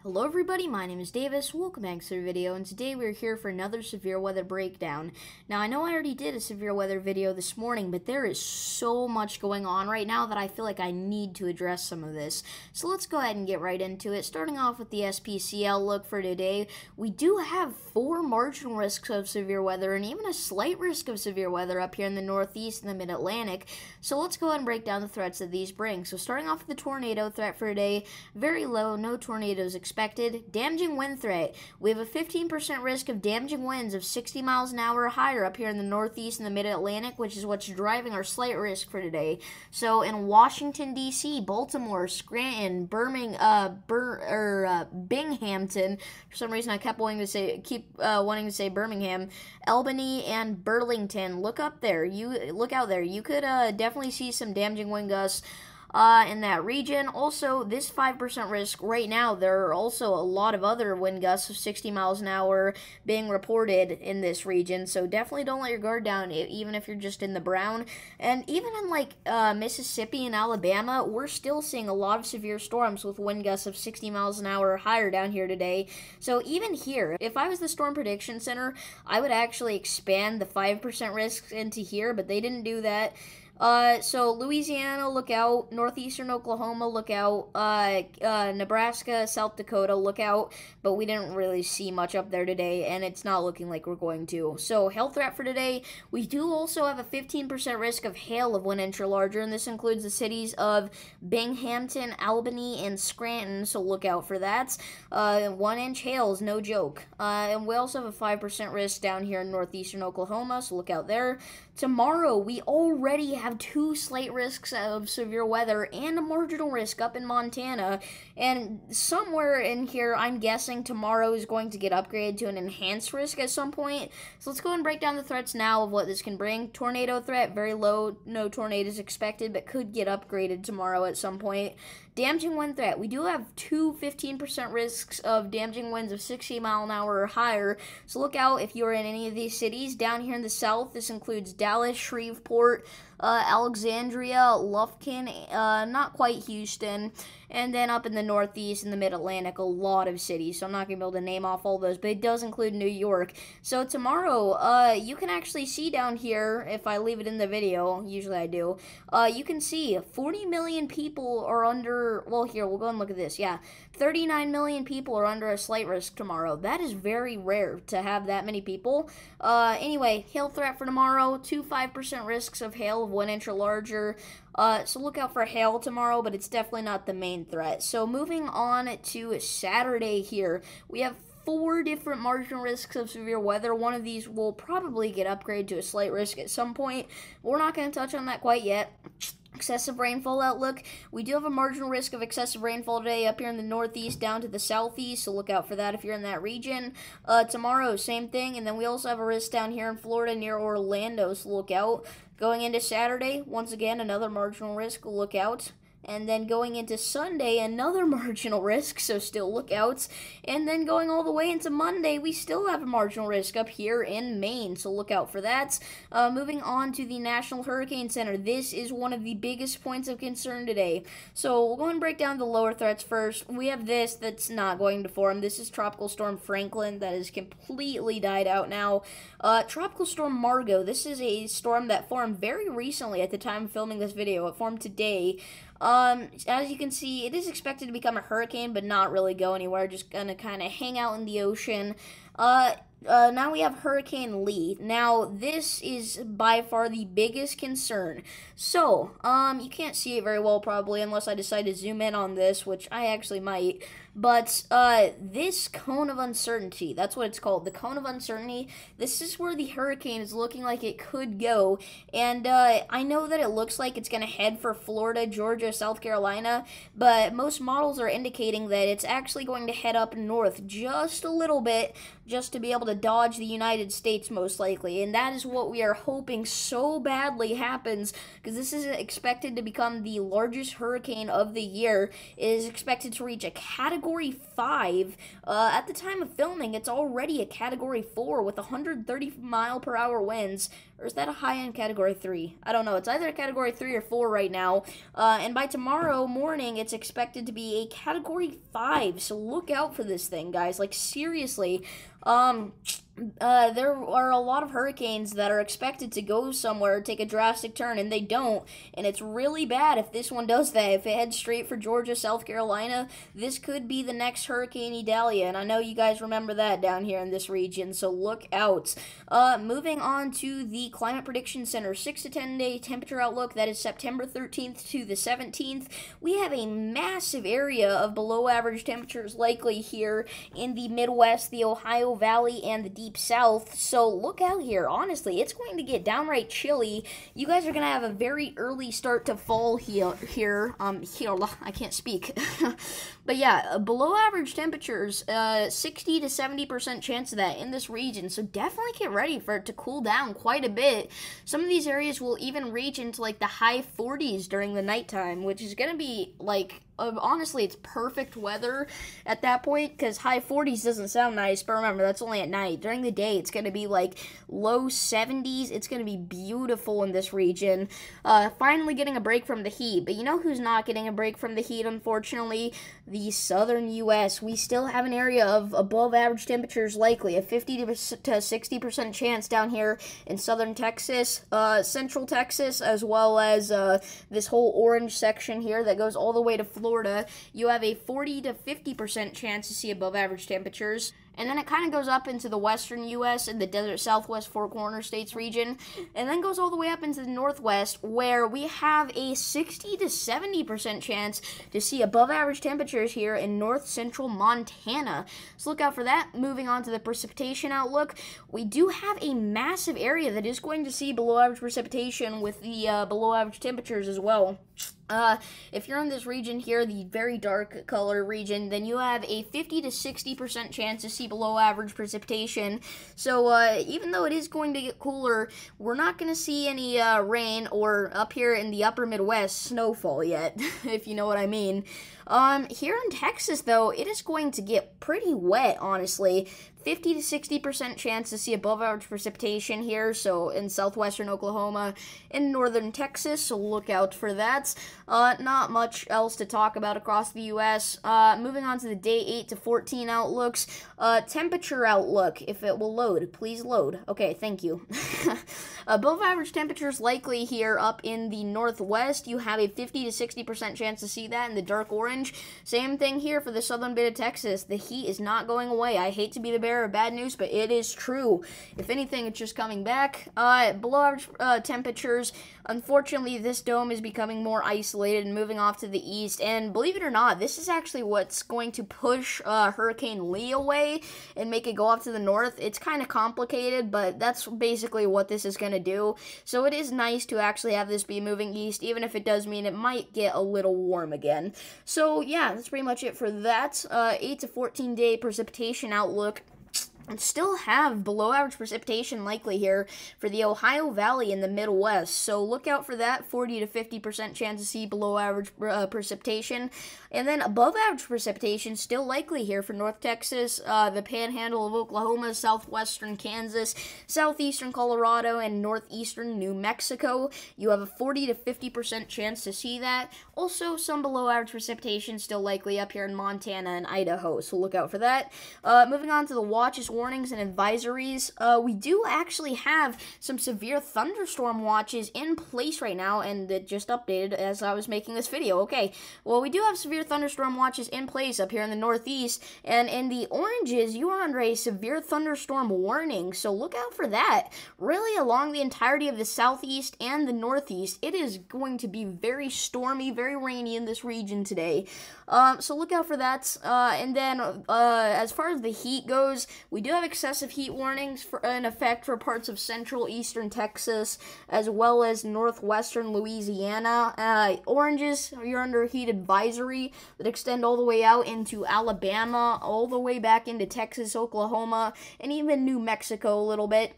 Hello everybody, my name is Davis, welcome back to the video, and today we're here for another severe weather breakdown. Now I know I already did a severe weather video this morning, but there is so much going on right now that I feel like I need to address some of this. So let's go ahead and get right into it. Starting off with the SPC outlook for today, we do have 4 marginal risks of severe weather and even a slight risk of severe weather up here in the Northeast and the Mid-Atlantic. So let's go ahead and break down the threats that these bring. So starting off with the tornado threat for today, very low, no tornadoes expected. Damaging wind threat. We have a 15% risk of damaging winds of 60 miles an hour or higher up here in the Northeast and the Mid-Atlantic, which is what's driving our slight risk for today. So in Washington, D.C., Baltimore, Scranton, Binghamton, for some reason I keep wanting to say Birmingham, Albany, and Burlington. Look out there. You could definitely see some damaging wind gusts in that region. Also, this 5% risk right now, there are also a lot of other wind gusts of 60 miles an hour being reported in this region, so definitely don't let your guard down, even if you're just in the brown. And even in like Mississippi and Alabama, we're still seeing a lot of severe storms with wind gusts of 60 miles an hour or higher down here today. So even here, if I was the Storm Prediction Center, I would actually expand the 5% risk into here, but they didn't do that. So Louisiana, look out. Northeastern Oklahoma, look out. Nebraska, South Dakota, look out. But we didn't really see much up there today, and it's not looking like we're going to. So hail threat for today, we do also have a 15% risk of hail of 1 inch or larger, and this includes the cities of Binghamton, Albany, and Scranton, so look out for that. 1 inch hail is no joke. And we also have a 5% risk down here in northeastern Oklahoma, so look out there. Tomorrow, we already have 2 slight risks of severe weather and a marginal risk up in Montana. And somewhere in here, I'm guessing tomorrow is going to get upgraded to an enhanced risk at some point. So let's go ahead and break down the threats now of what this can bring. Tornado threat, very low, no tornadoes expected, but could get upgraded tomorrow at some point. Damaging wind threat. We do have 2 15% risks of damaging winds of 60 mile an hour or higher. So look out if you're in any of these cities. Down here in the south, this includes Dallas, Shreveport, Alexandria, Lufkin, not quite Houston, and then up in the Northeast and the Mid-Atlantic, a lot of cities. So I'm not going to be able to name off all those, but it does include New York. So tomorrow, you can actually see down here, if I leave it in the video, usually I do, you can see 40 million people are under, well, here, we'll go and look at this, yeah, 39 million people are under a slight risk tomorrow. That is very rare to have that many people. Anyway, hail threat for tomorrow, 2 5% risks of hail of 1 inch or larger. So look out for hail tomorrow, but it's definitely not the main threat. So moving on to Saturday here, we have 4 different marginal risks of severe weather. One of these will probably get upgraded to a slight risk at some point. We're not going to touch on that quite yet. Excessive rainfall outlook. We do have a marginal risk of excessive rainfall today up here in the northeast down to the southeast, so look out for that if you're in that region. Tomorrow, same thing, and then we also have a risk down here in Florida near Orlando, so look out. Going into Saturday, once again, another marginal risk, look out. And then going into Sunday, another marginal risk, so still look out. And then going all the way into Monday, we still have a marginal risk up here in Maine, so look out for that. Moving on to the National Hurricane Center, this is one of the biggest points of concern today. So we'll go and break down the lower threats first. We have this that's not going to form. This is Tropical Storm Franklin that has completely died out now. Tropical Storm Margot, this is a storm that formed very recently at the time of filming this video. It formed today. As you can see, it is expected to become a hurricane, but not really go anywhere, just gonna kind of hang out in the ocean. Now we have Hurricane Lee. Now, this is by far the biggest concern. So, you can't see it very well probably unless I decide to zoom in on this, which I actually might. But, this cone of uncertainty, that's what it's called, the cone of uncertainty, this is where the hurricane is looking like it could go. And, I know that it looks like it's going to head for Florida, Georgia, South Carolina, but most models are indicating that it's actually going to head up north just a little bit, just to be able to to dodge the United States most likely, and that is what we are hoping so badly happens, because this is expected to become the largest hurricane of the year. It is expected to reach a Category 5. At the time of filming, it's already a Category 4 with 130-mile-per-hour winds. Or is that a high-end Category 3? I don't know. It's either a Category 3 or 4 right now. And by tomorrow morning, it's expected to be a Category 5. So look out for this thing, guys. Like, seriously. There are a lot of hurricanes that are expected to go somewhere, take a drastic turn, and they don't. And it's really bad if this one does that. If it heads straight for Georgia, South Carolina, this could be the next Hurricane Idalia. And I know you guys remember that down here in this region, so look out. Moving on to the Climate Prediction Center 6 to 10 day temperature outlook. That is September 13th to the 17th. We have a massive area of below average temperatures likely here in the Midwest, the Ohio Valley, and the Deep South, so look out here. Honestly, it's going to get downright chilly. You guys are going to have a very early start to fall here. I can't speak. But yeah, below average temperatures, 60 to 70% chance of that in this region, so definitely get ready for it to cool down quite a bit. Some of these areas will even reach into like the high 40s during the nighttime, which is going to be like, honestly, it's perfect weather at that point, because high 40s doesn't sound nice, but remember, that's only at night. During the day, it's going to be like low 70s. It's going to be beautiful in this region. Finally getting a break from the heat, but you know who's not getting a break from the heat, unfortunately? The southern U.S. We still have an area of above average temperatures likely, a 50 to 60% chance down here in southern Texas, central Texas, as well as this whole orange section here that goes all the way to Florida. You have a 40 to 50% chance to see above average temperatures. And then it kind of goes up into the western U.S. and the desert southwest Four Corner States region, and then goes all the way up into the northwest, where we have a 60 to 70% chance to see above average temperatures here in north central Montana. So look out for that. Moving on to the precipitation outlook, we do have a massive area that is going to see below average precipitation with the below average temperatures as well. If you're in this region here, the very dark color region, then you have a 50 to 60% chance to see below average precipitation. So, even though it is going to get cooler, we're not going to see any, rain or up here in the upper Midwest, snowfall yet, if you know what I mean. Here in Texas, though, it is going to get pretty wet, honestly. 50 to 60% chance to see above average precipitation here, so in southwestern Oklahoma and northern Texas, so look out for that. Not much else to talk about across the U.S. Moving on to the day 8 to 14 outlooks. Temperature outlook, if it will load. Please load. Okay, thank you. Above average temperatures likely here up in the northwest. You have a 50 to 60% chance to see that in the dark orange. Same thing here for the southern bit of Texas. The heat is not going away. I hate to be the bearer of bad news, but it is true. If anything, it's just coming back. Below average temperatures. Unfortunately, this dome is becoming more isolated and moving off to the east, and believe it or not, this is actually what's going to push Hurricane Lee away and make it go off to the north. It's kind of complicated, but that's basically what this is going to do. So it is nice to actually have this be moving east, even if it does mean it might get a little warm again. So yeah, that's pretty much it for that. 8 to 14 day precipitation outlook. And still have below average precipitation likely here for the Ohio Valley in the Midwest. So look out for that, 40 to 50% chance to see below average precipitation. And then above average precipitation still likely here for North Texas, the Panhandle of Oklahoma, southwestern Kansas, southeastern Colorado, and northeastern New Mexico. You have a 40 to 50% chance to see that. Also, some below average precipitation still likely up here in Montana and Idaho. So look out for that. Moving on to the watches, warnings, and advisories. We do actually have some severe thunderstorm watches in place right now, and it just updated as I was making this video. Okay, well, we do have severe thunderstorm watches in place up here in the northeast, and in the oranges, you are under a severe thunderstorm warning, so look out for that. Really, along the entirety of the southeast and the northeast, it is going to be very stormy, very rainy in this region today. So look out for that. And then, as far as the heat goes, we We do have excessive heat warnings in effect for parts of central eastern Texas, as well as northwestern Louisiana. Oranges, you're under heat advisory that extend all the way out into Alabama, all the way back into Texas, Oklahoma, and even New Mexico a little bit.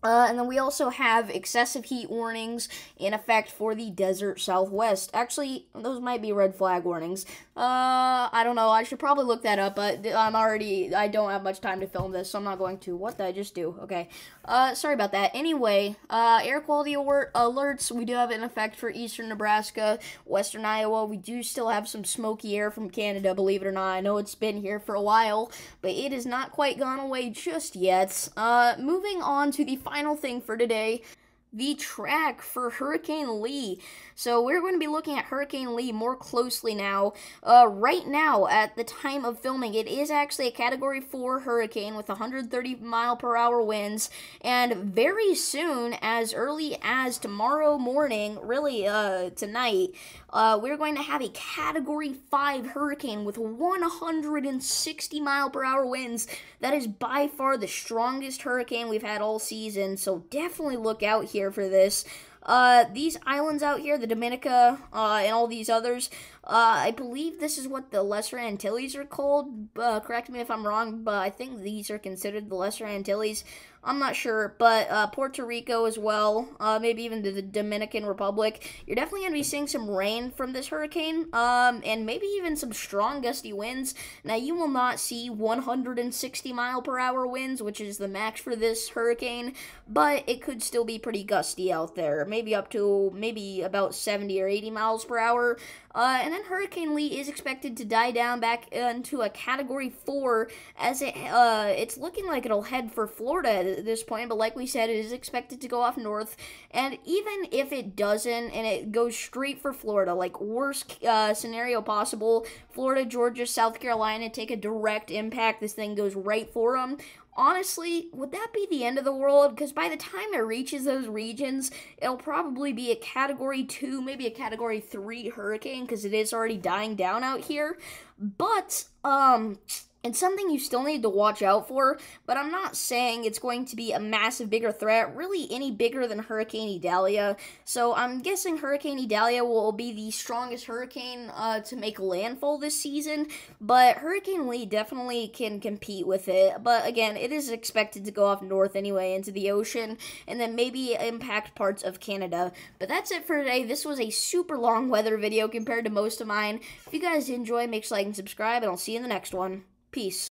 And then we also have excessive heat warnings in effect for the desert southwest. Actually, those might be red flag warnings. I don't know. I should probably look that up, but I don't have much time to film this, so I'm not going to. What did I just do? Okay. Sorry about that. Anyway, air quality alerts, we do have in effect for eastern Nebraska, western Iowa. We do still have some smoky air from Canada, believe it or not. I know it's been here for a while, but it has not quite gone away just yet. Moving on to the final thing for today, the track for Hurricane Lee. So we're going to be looking at Hurricane Lee more closely now. Right now, at the time of filming, it is actually a Category 4 hurricane with 130-mile-per-hour winds, and very soon, as early as tomorrow morning, really tonight, we're going to have a Category 5 hurricane with 160-mile-per-hour winds. That is by far the strongest hurricane we've had all season, so definitely look out here for this. These islands out here, the Dominica, and all these others, I believe this is what the Lesser Antilles are called. Correct me if I'm wrong, but I think these are considered the Lesser Antilles. I'm not sure, but Puerto Rico as well, maybe even the Dominican Republic. You're definitely going to be seeing some rain from this hurricane, and maybe even some strong gusty winds. Now, you will not see 160-mile-per-hour winds, which is the max for this hurricane, but it could still be pretty gusty out there, maybe up to about 70 or 80 miles per hour. And then Hurricane Lee is expected to die down back into a Category 4 as it's looking like it'll head for Florida at this point, but like we said, it is expected to go off north, and even if it doesn't and it goes straight for Florida, like worst scenario possible, Florida, Georgia, South Carolina take a direct impact, this thing goes right for them. Honestly, would that be the end of the world? Because by the time it reaches those regions, it'll probably be a Category 2, maybe a Category 3 hurricane, because it is already dying down out here. But, it's something you still need to watch out for, but I'm not saying it's going to be a massive bigger threat, really any bigger than Hurricane Idalia. So I'm guessing Hurricane Idalia will be the strongest hurricane to make landfall this season, but Hurricane Lee definitely can compete with it. But again, it is expected to go off north anyway into the ocean, and then maybe impact parts of Canada. But that's it for today. This was a super long weather video compared to most of mine. If you guys enjoy, make sure to like and subscribe, and I'll see you in the next one. Peace.